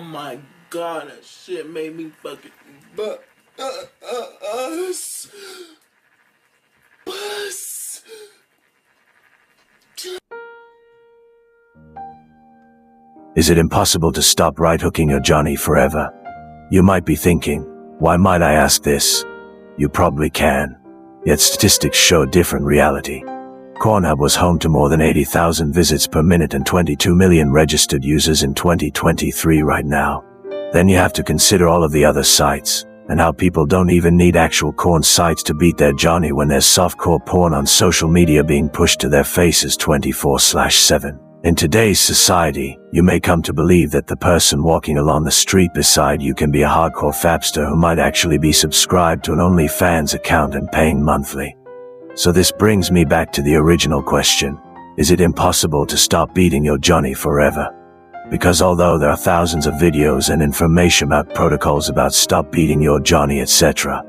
Oh my god, that shit made me fucking buzz. Is it impossible to stop right-hooking your Johnny forever? You might be thinking, why might I ask this? You probably can. Yet statistics show a different reality. Pornhub was home to more than 80,000 visits per minute and 22 million registered users in 2023 right now. Then you have to consider all of the other sites, and how people don't even need actual porn sites to beat their Johnny when there's softcore porn on social media being pushed to their faces 24/7. In today's society, you may come to believe that the person walking along the street beside you can be a hardcore fapster who might actually be subscribed to an OnlyFans account and paying monthly. So this brings me back to the original question. Is it impossible to stop beating your Johnny forever? Because although there are thousands of videos and information about protocols about stop beating your Johnny, etc.,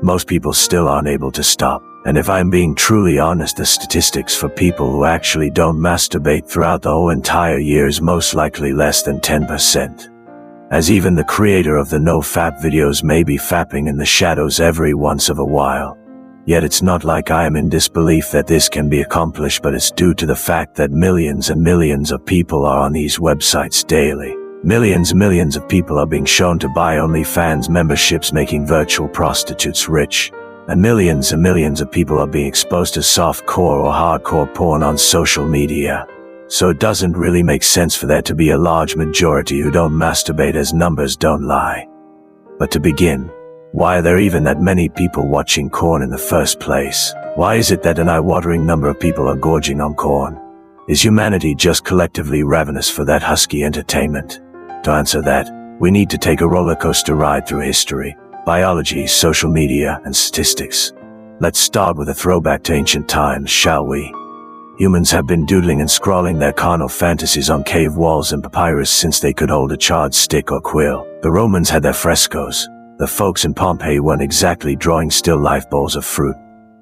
most people still aren't able to stop. And if I'm being truly honest, the statistics for people who actually don't masturbate throughout the whole entire year is most likely less than 10%. As even the creator of the no-fap videos may be fapping in the shadows every once in a while. Yet it's not like I am in disbelief that this can be accomplished, but it's due to the fact that millions and millions of people are on these websites daily. Millions of people are being shown to buy OnlyFans memberships, making virtual prostitutes rich. And millions of people are being exposed to softcore or hardcore porn on social media. So it doesn't really make sense for there to be a large majority who don't masturbate, as numbers don't lie. But to begin, why are there even that many people watching porn in the first place? Why is it that an eye-watering number of people are gorging on porn? Is humanity just collectively ravenous for that husky entertainment? To answer that, we need to take a roller coaster ride through history, biology, social media, and statistics. Let's start with a throwback to ancient times, shall we? Humans have been doodling and scrawling their carnal fantasies on cave walls and papyrus since they could hold a charred stick or quill. The Romans had their frescoes. The folks in Pompeii weren't exactly drawing still life bowls of fruit.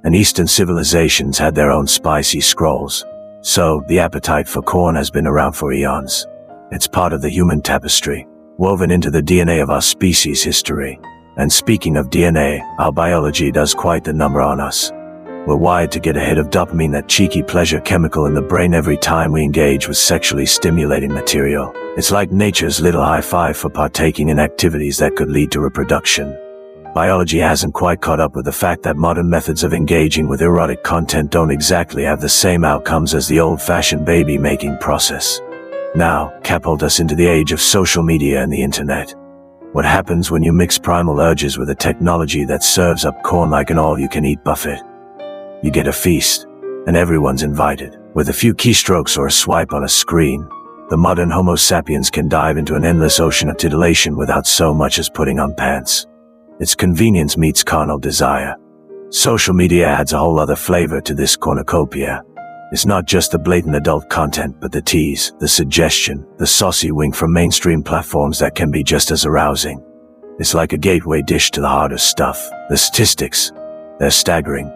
And Eastern civilizations had their own spicy scrolls. So, the appetite for corn has been around for eons. It's part of the human tapestry, woven into the DNA of our species history. And speaking of DNA, our biology does quite the number on us. We're wired to get a hit of dopamine, that cheeky pleasure chemical in the brain, every time we engage with sexually stimulating material. It's like nature's little high five for partaking in activities that could lead to reproduction. Biology hasn't quite caught up with the fact that modern methods of engaging with erotic content don't exactly have the same outcomes as the old-fashioned baby-making process. Now, catapult us into the age of social media and the internet. What happens when you mix primal urges with a technology that serves up corn like an all-you-can-eat buffet? You get a feast, and everyone's invited. With a few keystrokes or a swipe on a screen, the modern Homo sapiens can dive into an endless ocean of titillation without so much as putting on pants. It's convenience meets carnal desire. Social media adds a whole other flavor to this cornucopia. It's not just the blatant adult content, but the tease, the suggestion, the saucy wink from mainstream platforms that can be just as arousing. It's like a gateway dish to the harder stuff. The statistics, they're staggering.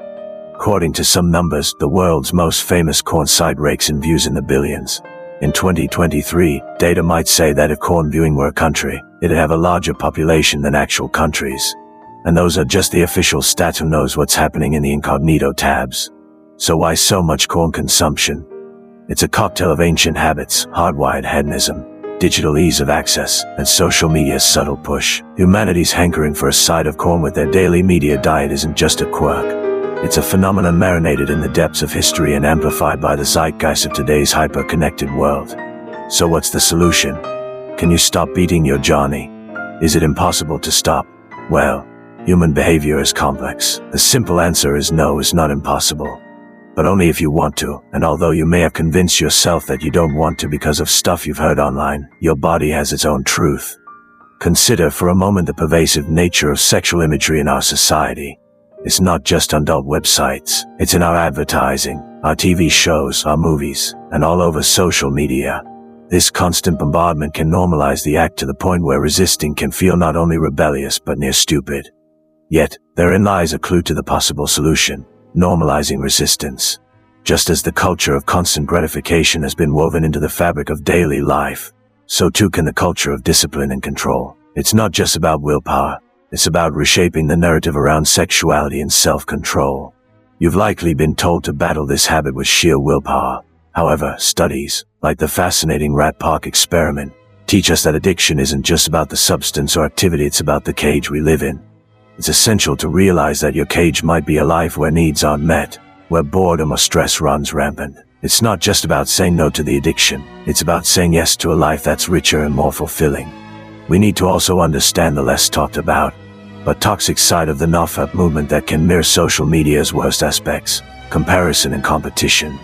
According to some numbers, the world's most famous porn site rakes in views in the billions. In 2023, data might say that if porn viewing were a country, it'd have a larger population than actual countries. And those are just the official stats. Who knows what's happening in the incognito tabs? So why so much corn consumption? It's a cocktail of ancient habits, hardwired hedonism, digital ease of access, and social media's subtle push. Humanity's hankering for a side of corn with their daily media diet isn't just a quirk. It's a phenomenon marinated in the depths of history and amplified by the zeitgeist of today's hyper-connected world. So what's the solution? Can you stop beating your Johnny? Is it impossible to stop? Well, human behavior is complex. The simple answer is no, it's not impossible. But only if you want to, and although you may have convinced yourself that you don't want to because of stuff you've heard online, your body has its own truth. Consider for a moment the pervasive nature of sexual imagery in our society. It's not just on adult websites, it's in our advertising, our TV shows, our movies, and all over social media. This constant bombardment can normalize the act to the point where resisting can feel not only rebellious but near stupid. Yet, therein lies a clue to the possible solution. Normalizing resistance. Just as the culture of constant gratification has been woven into the fabric of daily life, so too can the culture of discipline and control. It's not just about willpower. It's about reshaping the narrative around sexuality and self-control. You've likely been told to battle this habit with sheer willpower. However, studies, like the fascinating rat park experiment, teach us that addiction isn't just about the substance or activity, it's about the cage we live in. It's essential to realize that your cage might be a life where needs aren't met, where boredom or stress runs rampant. It's not just about saying no to the addiction, it's about saying yes to a life that's richer and more fulfilling. We need to also understand the less talked about, but toxic side of the NoFap movement that can mirror social media's worst aspects: comparison and competition.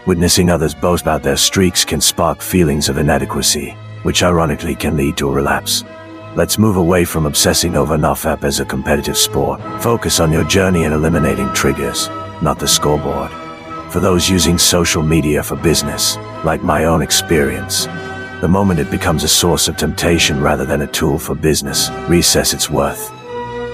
Witnessing others boast about their streaks can spark feelings of inadequacy, which ironically can lead to a relapse. Let's move away from obsessing over NoFap as a competitive sport. Focus on your journey and eliminating triggers, not the scoreboard. For those using social media for business, like my own experience, the moment it becomes a source of temptation rather than a tool for business, reassess its worth.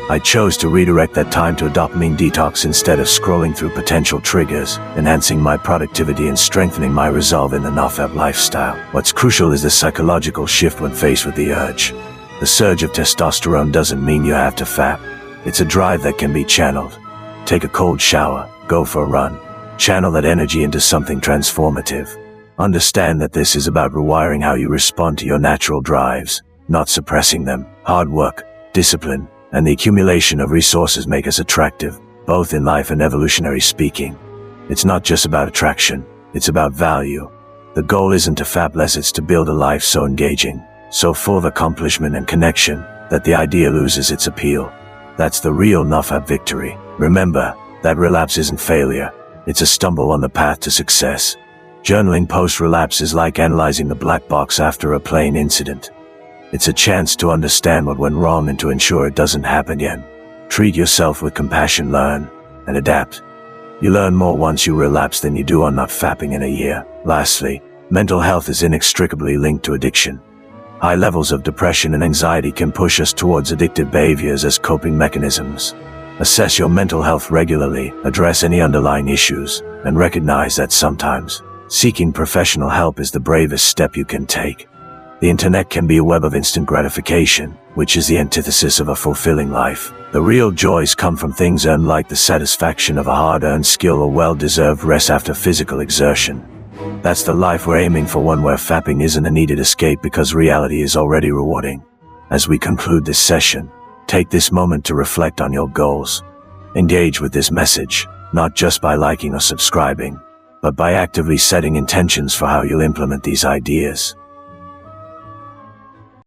I chose to redirect that time to a dopamine detox instead of scrolling through potential triggers, enhancing my productivity and strengthening my resolve in the NoFap lifestyle. What's crucial is the psychological shift when faced with the urge. The surge of testosterone doesn't mean you have to fap. It's a drive that can be channeled. Take a cold shower, go for a run. Channel that energy into something transformative. Understand that this is about rewiring how you respond to your natural drives, not suppressing them. Hard work, discipline, and the accumulation of resources make us attractive, both in life and evolutionary speaking. It's not just about attraction, it's about value. The goal isn't to fap less, it's to build a life so engaging, so full of accomplishment and connection, that the idea loses its appeal. That's the real NoFap victory. Remember, that relapse isn't failure, it's a stumble on the path to success. Journaling post-relapse is like analyzing the black box after a plane incident. It's a chance to understand what went wrong and to ensure it doesn't happen again. Treat yourself with compassion, learn, and adapt. You learn more once you relapse than you do on not fapping in a year. Lastly, mental health is inextricably linked to addiction. High levels of depression and anxiety can push us towards addictive behaviors as coping mechanisms. Assess your mental health regularly, address any underlying issues, and recognize that sometimes seeking professional help is the bravest step you can take. The internet can be a web of instant gratification, which is the antithesis of a fulfilling life. The real joys come from things earned, like the satisfaction of a hard-earned skill or well-deserved rest after physical exertion. That's the life we're aiming for, one where fapping isn't a needed escape because reality is already rewarding. As we conclude this session, take this moment to reflect on your goals. Engage with this message, not just by liking or subscribing, but by actively setting intentions for how you'll implement these ideas.